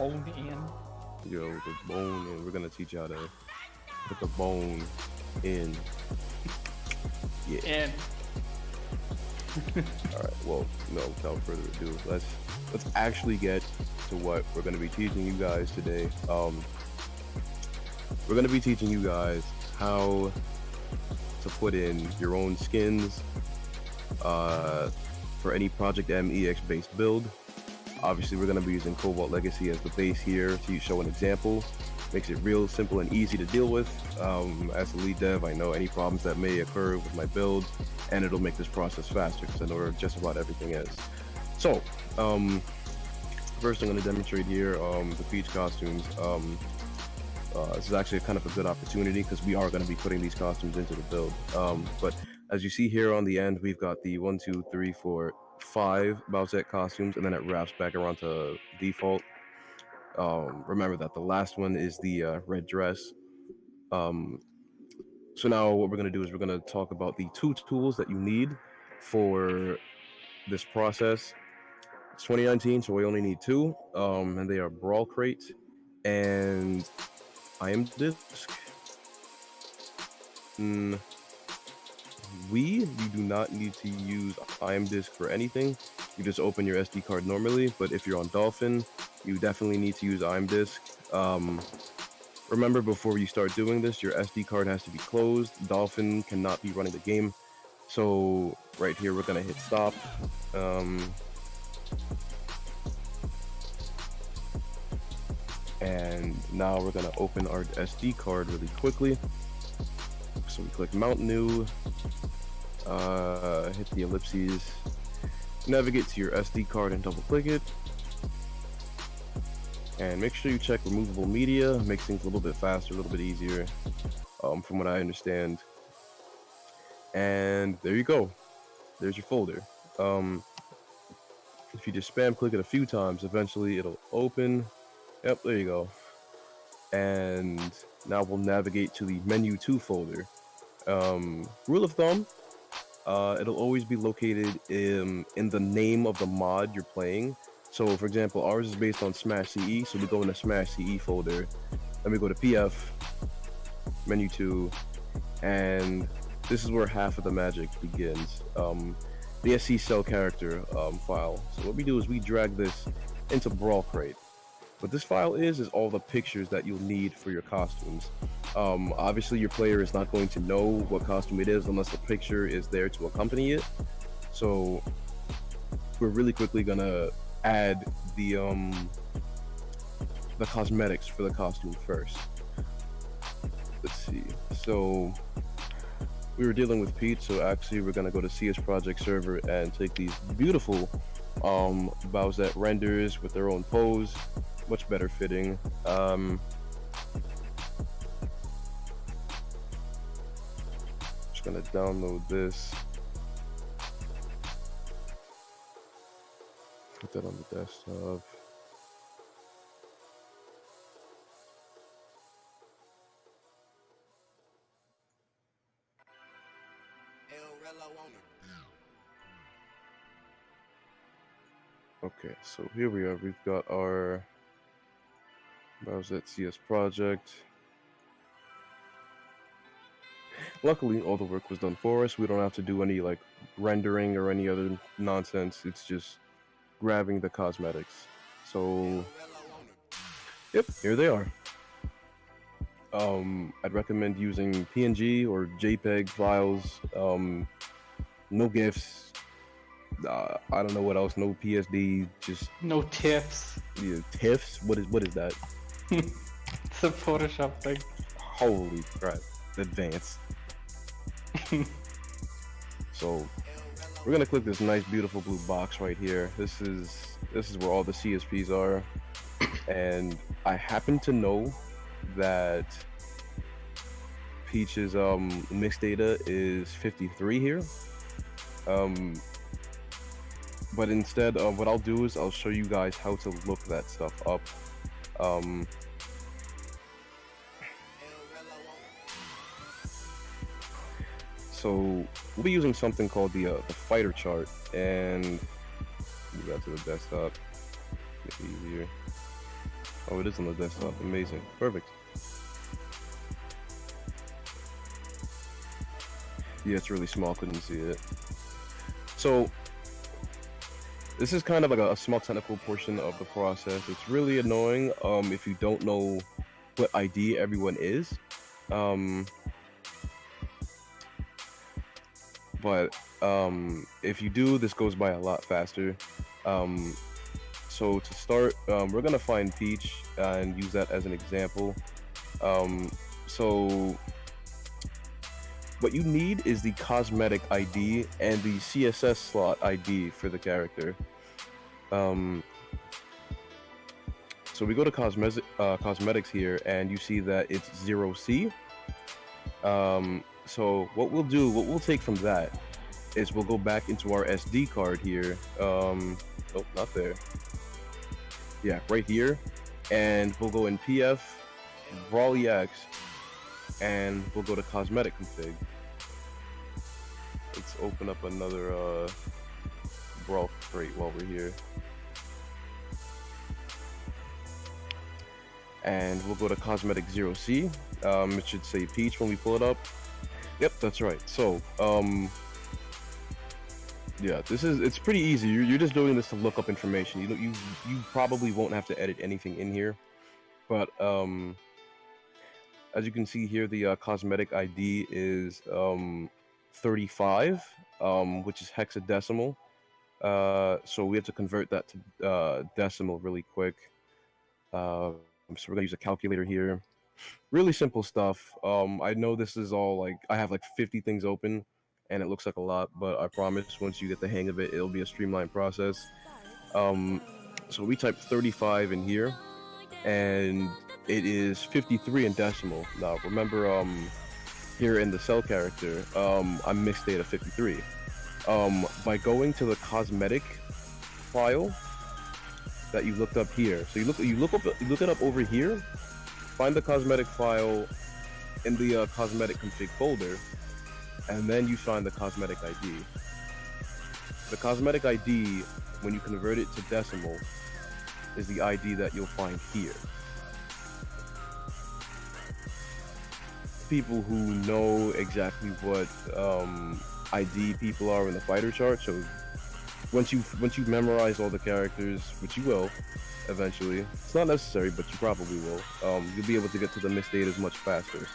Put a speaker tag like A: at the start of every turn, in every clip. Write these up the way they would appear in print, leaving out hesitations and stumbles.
A: bone in.
B: Yo, the bone, and we're gonna teach you how to put the bone in. Yeah.
A: In.
B: All right. Well, no. Without further ado, let's actually get to what we're gonna be teaching you guys today. We're gonna be teaching you guys how to put in your own skins for any Project MEX based build. Obviously, we're going to be using Cobalt Legacy as the base here to show an example. Makes it real simple and easy to deal with. As the lead dev, I know any problems that may occur with my build, and it'll make this process faster because I know where just about everything is. So, first I'm going to demonstrate here the Peach costumes. This is actually kind of a good opportunity because we are going to be putting these costumes into the build. But as you see here on the end, we've got the 1, 2, 3, 4, 5 Bowsette costumes, and then it wraps back around to default. Remember that the last one is the red dress. So now what we're going to do is we're going to talk about the two tools that you need for this process. It's 2019, so we only need two, and they are Brawl Crate and IM Disc. You do not need to use IM Disc for anything. You just open your SD card normally, but if you're on Dolphin, you definitely need to use IM Disc. Remember, before you start doing this, your SD card has to be closed. Dolphin cannot be running the game. So right here, we're gonna hit stop. And now we're gonna open our SD card really quickly. So we click Mount New, hit the ellipses, navigate to your SD card and double click it. And make sure you check removable media, makes things a little bit faster, a little bit easier, from what I understand. And there you go. There's your folder. If you just spam click it a few times, eventually it'll open. Yep, there you go. And now we'll navigate to the menu 2 folder. Rule of thumb, it'll always be located in the name of the mod you're playing. So for example, ours is based on Smash CE, so we go in the Smash CE folder, then we go to PF, menu 2, and this is where half of the magic begins. The SC cell character file. So what we do is we drag this into Brawl Crate. What this file is all the pictures that you'll need for your costumes. Obviously your player is not going to know what costume it is unless the picture is there to accompany it. So we're really quickly gonna add the cosmetics for the costume first. Let's see. So we were dealing with Pete, so actually we're gonna go to CS Project server and take these beautiful Bowsette renders with their own pose, much better fitting. Just gonna download this, put that on the desktop. Okay, so here we are. We've got our Bowsette CS project. Luckily, all the work was done for us. We don't have to do any like rendering or any other nonsense. It's just grabbing the cosmetics. So, yep, here they are. I'd recommend using PNG or JPEG files. No GIFs. I don't know what else. No PSD. Just
A: No tips.
B: yeah, TIFFs. What is that?
A: It's a Photoshop thing.
B: Holy crap! Advanced. So we're gonna click this nice, beautiful blue box right here. This is where all the CSPs are, and I happen to know that Peach's mix data is 53 here. But instead, what I'll do is I'll show you guys how to look that stuff up. So we'll be using something called the fighter chart, and move that to the desktop, make it easier. Oh, it is on the desktop. Amazing. Perfect. Yeah, it's really small. Couldn't see it. So this is kind of like a small technical portion of the process. It's really annoying if you don't know what ID everyone is. Um, but if you do, this goes by a lot faster. Um, so to start, we're gonna find Peach and use that as an example. Um, so what you need is the cosmetic ID and the CSS slot ID for the character. Um, so we go to cosmetics here, and you see that it's 0C. So what we'll take from that is we'll go back into our SD card here. Nope, not there. Yeah, right here, and we'll go in PF, RAW-EX, and we'll go to cosmetic config. Let's open up another Brawl crate while we're here. And we'll go to cosmetic 0C. It should say Peach when we pull it up. Yep, that's right. So, yeah, it's pretty easy. You're just doing this to look up information. You probably won't have to edit anything in here, but as you can see here, the cosmetic ID is 35, which is hexadecimal. So we have to convert that to decimal really quick. So we're gonna use a calculator here. Really simple stuff. I know this is all like I have like 50 things open, and it looks like a lot, but I promise once you get the hang of it, it'll be a streamlined process. So we type 35 in here, and it is 53 in decimal. Now remember, here in the cell character, I mixed data 53. By going to the cosmetic file that you looked up here. So you look it up over here. Find the cosmetic file in the cosmetic config folder, and then you find the cosmetic ID. The cosmetic ID, when you convert it to decimal, is the ID that you'll find here. People who know exactly what ID people are in the fighter chart. So once you memorize all the characters, which you will eventually, it's not necessary, but you probably will. You'll be able to get to the mixed data much faster.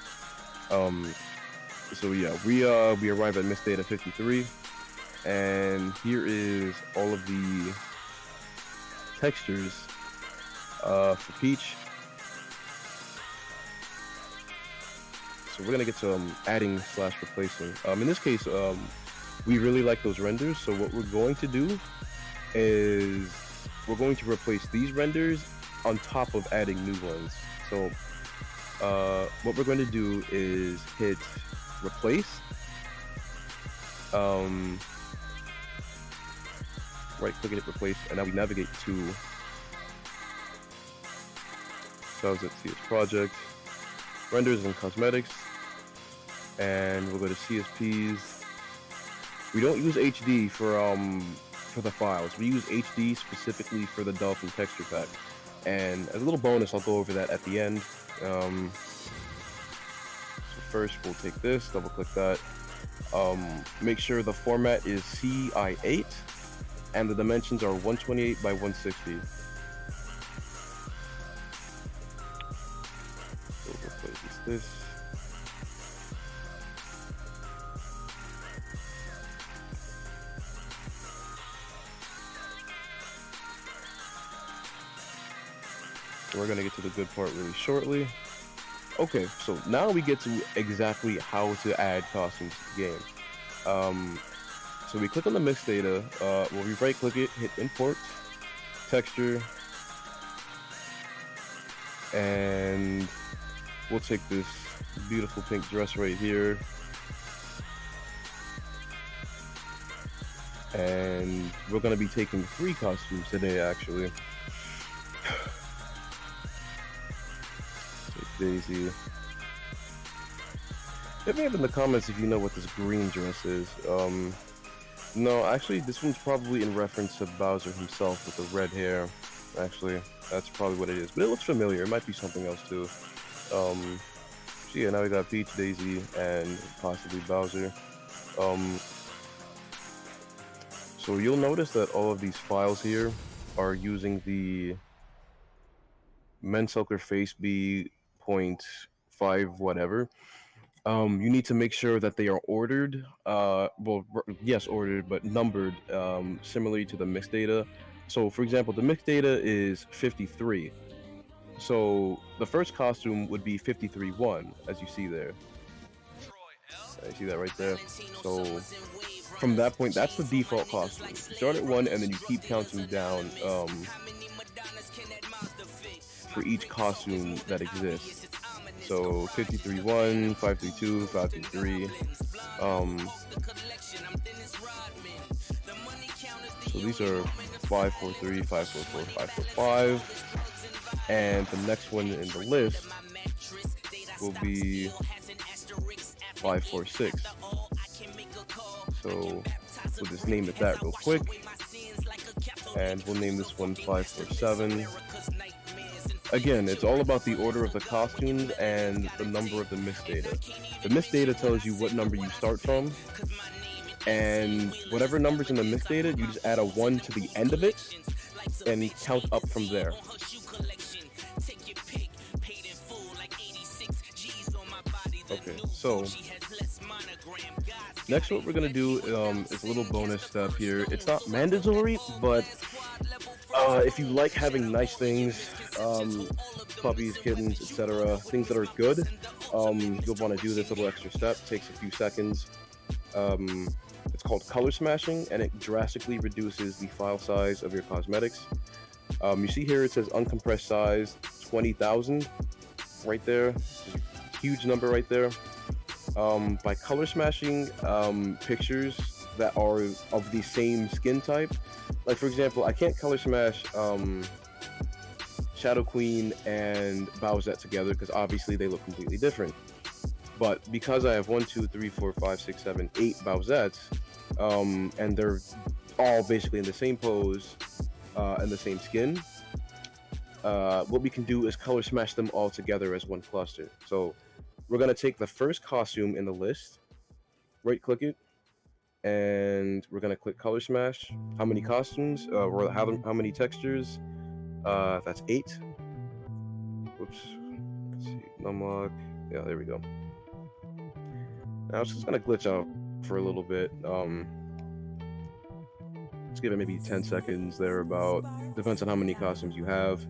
B: So yeah, we arrive at mixed data 53, and here is all of the textures for Peach. So we're gonna get to adding / replacing. In this case, we really like those renders, so what we're going to do is we're going to replace these renders on top of adding new ones. So what we're going to do is hit replace, right click and hit replace, and now we navigate to CS project, renders and cosmetics, and we'll go to CSPs. We don't use HD for the files. We use HD specifically for the Dolphin texture pack. And as a little bonus, I'll go over that at the end. So first, we'll take this, double click that. Make sure the format is CI8, and the dimensions are 128 by 160. So we'll replace this. We're gonna get to the good part really shortly. Okay, so now we get to exactly how to add costumes to the game. So we click on the mixed data, well, we right click it, hit import, texture, and we'll take this beautiful pink dress right here, and we're gonna be taking 3 costumes today actually. Daisy. Hit me up in the comments if you know what this green dress is. No, actually, this one's probably in reference to Bowser himself with the red hair. Actually, That's probably what it is, but it looks familiar. It might be something else too. So yeah, now we got Peach, Daisy, and possibly Bowser. So you'll notice that all of these files here are using the Menselker Face B .5 whatever. You need to make sure that they are ordered. Yes, ordered, but numbered similarly to the mixed data. So, for example, the mixed data is 53. So the first costume would be 53-1, as you see there. You see that right there. So from that point, that's the default costume. You start at 1, and then you keep counting down for each costume that exists. So 53-1, 532, 533. So these are 543, 544, 545. And the next one in the list will be 546. So we'll just name it that real quick. And we'll name this one 547. Again, it's all about the order of the costumes and the number of the missed data. The missed data tells you what number you start from, and whatever number's in the missed data, you just add a 1 to the end of it and count up from there. Okay, so next what we're gonna do is a little bonus stuff here. It's not mandatory, but if you like having nice things, puppies, kittens, etc., things that are good, you'll want to do this little extra step. It takes a few seconds. It's called color smashing, and it drastically reduces the file size of your cosmetics. You see here it says uncompressed size 20,000 right there. Huge number right there. By color smashing pictures that are of the same skin type, like for example, I can't color smash Shadow Queen and Bowsette together because obviously they look completely different. But because I have 1, 2, 3, 4, 5, 6, 7, 8 Bowsettes, and they're all basically in the same pose and the same skin, what we can do is color smash them all together as one cluster. So we're going to take the first costume in the list, right click it, and we're going to click color smash. How many costumes, or how many textures? That's 8. Whoops. Let's see. Numlock. Yeah, there we go. Now it's just going to glitch out for a little bit. Let's give it maybe 10 seconds thereabout. Depends on how many costumes you have.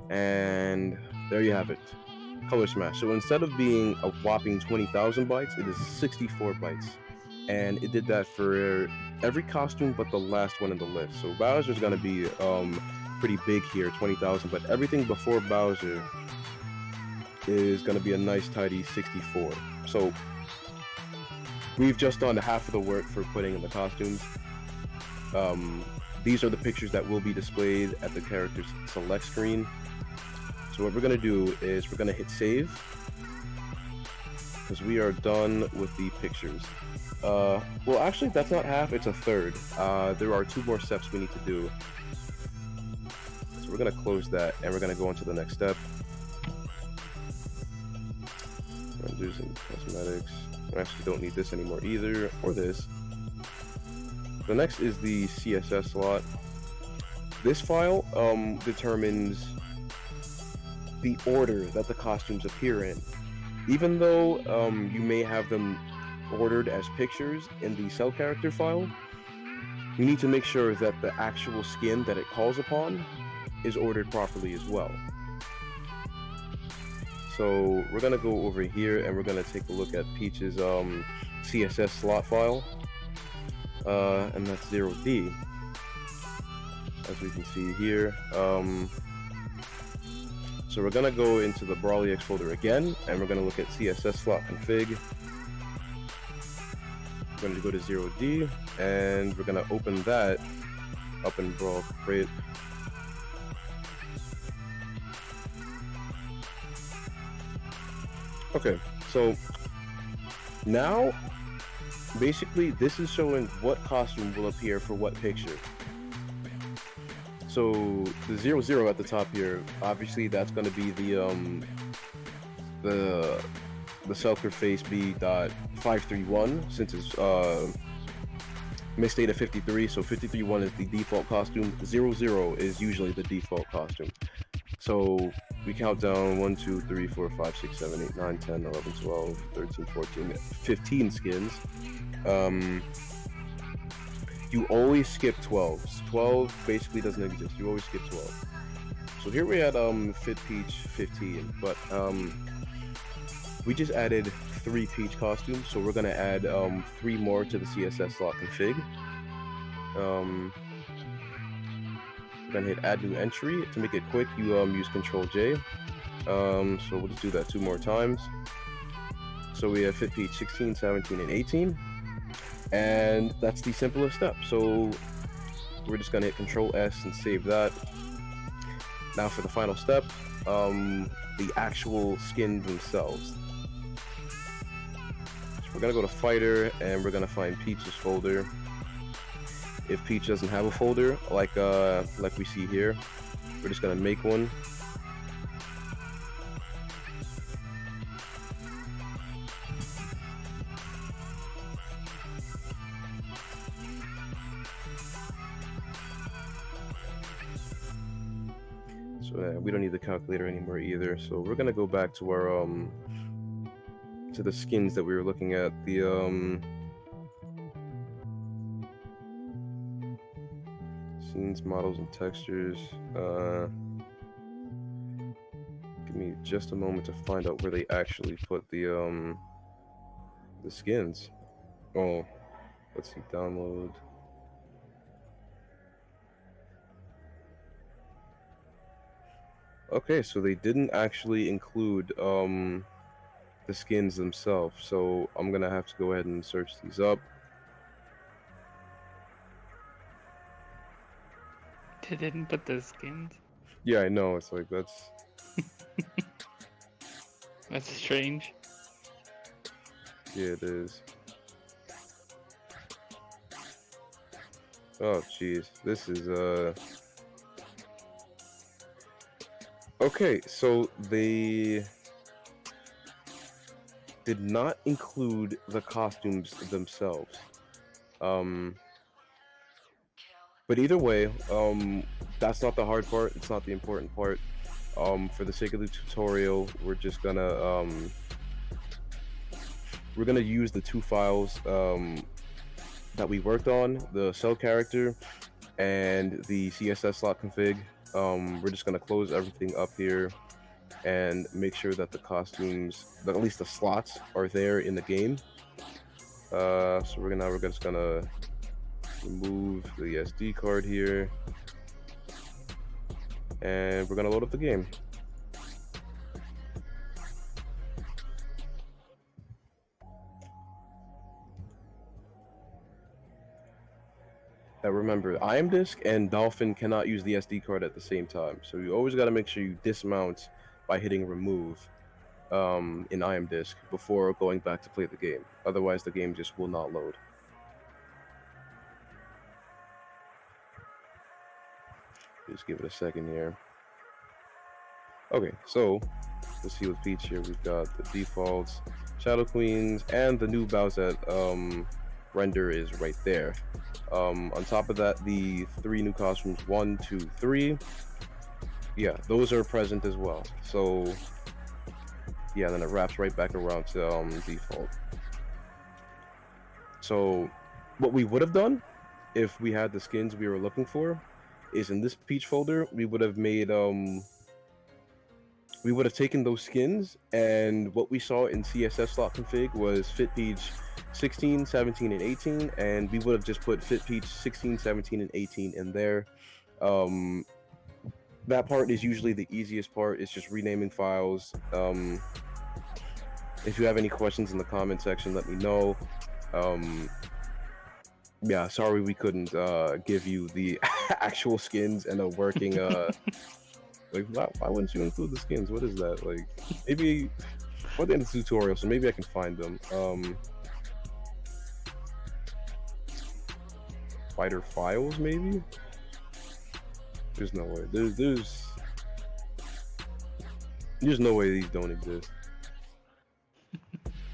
B: And there you have it. Color smash. So instead of being a whopping 20,000 bytes, it is 64 bytes. And it did that for every costume but the last one in the list. So Bowser's going to be pretty big here, 20,000, but everything before Bowser is going to be a nice tidy 64. So we've just done half of the work for putting in the costumes. These are the pictures that will be displayed at the character's select screen. So what we're going to do is we're going to hit save because we are done with the pictures. Well, actually, that's not half, it's a third. There are 2 more steps we need to do. So we're going to close that, and we're going to go on to the next step. We're going to do some cosmetics. I actually don't need this anymore either, or this. The next is the CSS slot. This file determines the order that the costumes appear in. Even though you may have them ordered as pictures in the cell character file, you need to make sure that the actual skin that it calls upon is ordered properly as well. So we're gonna go over here and we're gonna take a look at Peach's CSS slot file, and that's 0D, as we can see here. So we're gonna go into the Brawly X folder again, and we're gonna look at CSS slot config. We're gonna go to 0D, and we're gonna open that up in Brawl Crate. Okay, so now basically this is showing what costume will appear for what picture. So the 00 at the top here, obviously that's going to be the Selker face B dot 531 since it's mixed data 53. So 53.1 is the default costume. 00 is usually the default costume. So we count down 1, 2, 3, 4, 5, 6, 7, 8, 9, 10, 11, 12, 13, 14, 15 skins. You always skip 12. 12 basically doesn't exist. You always skip 12. So here we had Fit Peach 15, but we just added 3 Peach costumes, so we're gonna add 3 more to the CSS slot config. We're gonna hit add new entry. To make it quick, you use Control J. So we'll just do that 2 more times. So we have Fit Peach 16, 17, and 18. And that's the simplest step. So we're just gonna hit Control S and save that. Now for the final step, the actual skins themselves. So we're gonna go to Fighter and we're gonna find Peach's folder. If Peach doesn't have a folder, like we see here, we're just gonna make one. So we don't need the calculator anymore either. So we're gonna go back to our to the skins that we were looking at. The scenes, models, and textures. Give me just a moment to find out where they actually put the skins. Oh, let's see, download. Okay, so they didn't actually include the skins themselves, so I'm gonna have to go ahead and search these up.
A: They didn't put the skins.
B: Yeah, I know, it's like that's
A: That's strange.
B: yeah, it is. Oh jeez, this is okay, so they did not include the costumes themselves. But either way, that's not the hard part. It's not the important part. For the sake of the tutorial, we're just gonna use the 2 files that we worked on, the cell character and the CSS slot config. We're just gonna close everything up here and make sure that the costumes, that at least the slots, are there in the game. So we're just gonna remove the SD card here, and we're gonna load up the game. Now remember, IMDisk and Dolphin cannot use the SD card at the same time, so you always got to make sure you dismount by hitting remove in IMDisk before going back to play the game. Otherwise, the game just will not load. Just give it a second here. Okay, so let's see with Peach here. We've got the defaults, Shadow Queens, and the new Bowsette render is right there. On top of that, the 3 new costumes, 1, 2, 3. Yeah, those are present as well. So yeah, then it wraps right back around to default. So what we would have done if we had the skins we were looking for is in this Peach folder, we would have made we would have taken those skins, and what we saw in CSS slot config was Fit Peach 16, 17, and 18, and we would have just put Fit Peach 16, 17, and 18 in there. That part is usually the easiest part. It's just renaming files. If you have any questions in the comment section, let me know. Yeah, sorry we couldn't give you the actual skins and a working like why wouldn't you include the skins? What is that? Like maybe for the end of the tutorial, so maybe I can find them. Fighter files maybe? There's no way. There's no way these don't exist.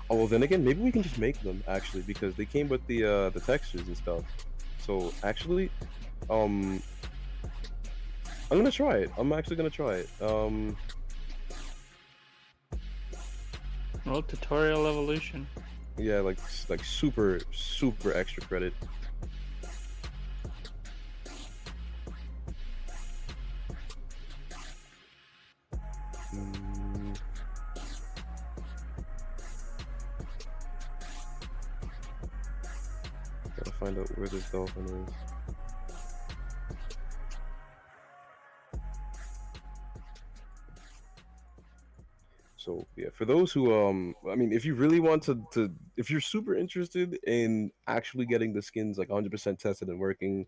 B: Oh well, then again, maybe we can just make them actually because they came with the textures and stuff. So actually, um, I'm gonna try it. I'm actually gonna try it.
A: Well, tutorial evolution.
B: Yeah, like super extra credit. Mm, gotta find out where this dolphin is. So yeah, for those who I mean, if you really want to if you're super interested in actually getting the skins like 100% tested and working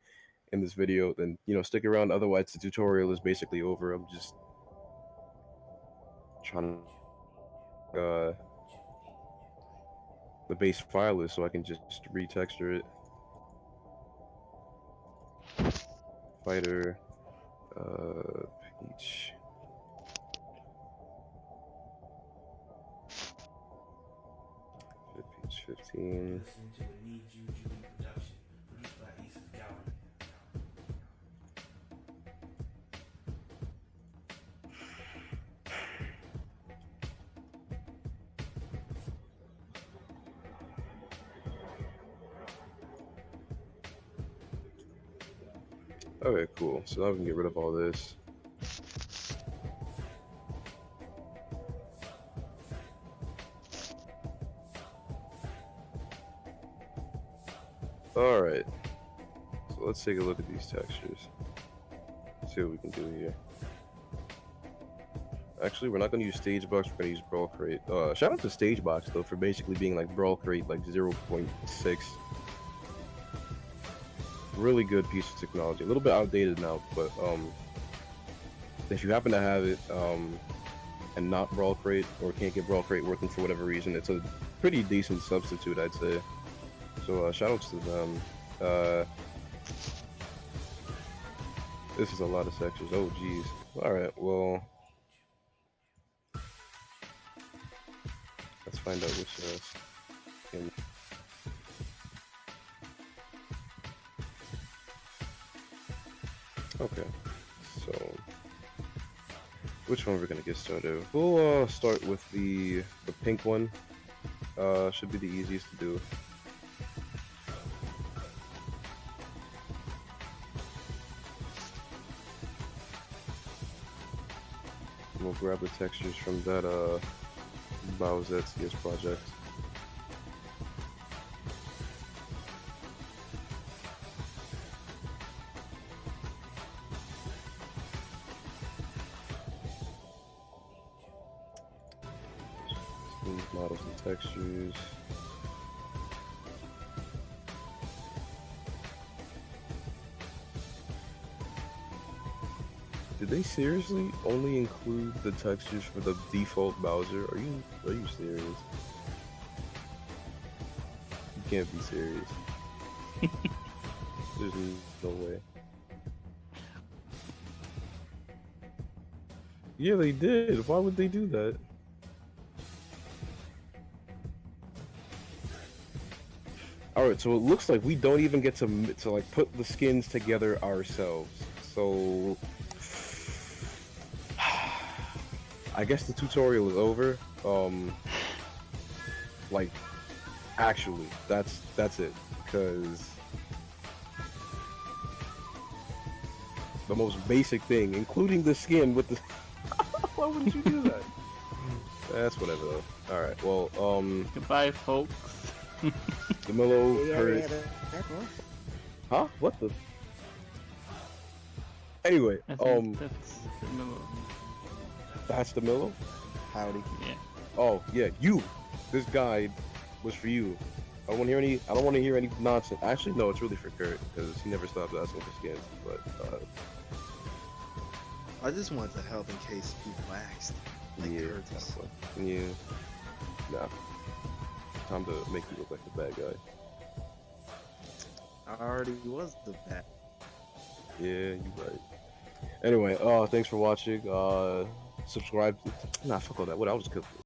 B: in this video, then stick around. Otherwise, the tutorial is basically over. I'm just trying to the base file is so I can just retexture it. Fighter, Peach. Peach 15. Okay, cool. So now we can get rid of all this. Alright. So let's take a look at these textures. See what we can do here. Actually, we're not going to use Stage Box, we're going to use Brawl Crate. Shout out to Stage Box, though, for basically being like Brawl Crate, like 0.6. Really good piece of technology. A little bit outdated now, but if you happen to have it and not Brawl Crate, or can't get Brawl Crate working for whatever reason, it's a pretty decent substitute, I'd say. So shout outs to them. This is a lot of sections. Oh, geez. Alright, well, let's find out which skin. Okay, so which one we're gonna get started? We'll start with the pink one. Should be the easiest to do. We'll grab the textures from that Bowsette CS project. These models and textures. Did they seriously only include the textures for the default Bowser? Are you serious? You can't be serious. There's no way. Yeah, they did. Why would they do that? Alright, so it looks like we don't even get to like put the skins together ourselves. So I guess the tutorial is over. Like actually, that's it, because the most basic thing, including the skin with the why wouldn't you do that? That's whatever though. Alright, well,
A: Goodbye, folks.
B: DeMillo, Kurt. Huh? What the? Anyway,
A: I think that's the middle.
B: that's DeMillo?
C: Howdy.
A: Yeah.
B: Oh, yeah, you. This guide was for you. I don't want to hear any nonsense. Actually, no, it's really for Kurt, because he never stops asking for skins, but,
C: I just wanted to help in case people asked. Like
B: yeah,
C: Curtis.
B: yeah. Nah. Time to make you look like the bad guy.
C: I already was the bad.
B: Yeah, you right. Anyway, thanks for watching. Subscribe. Nah, fuck all that. What I was good.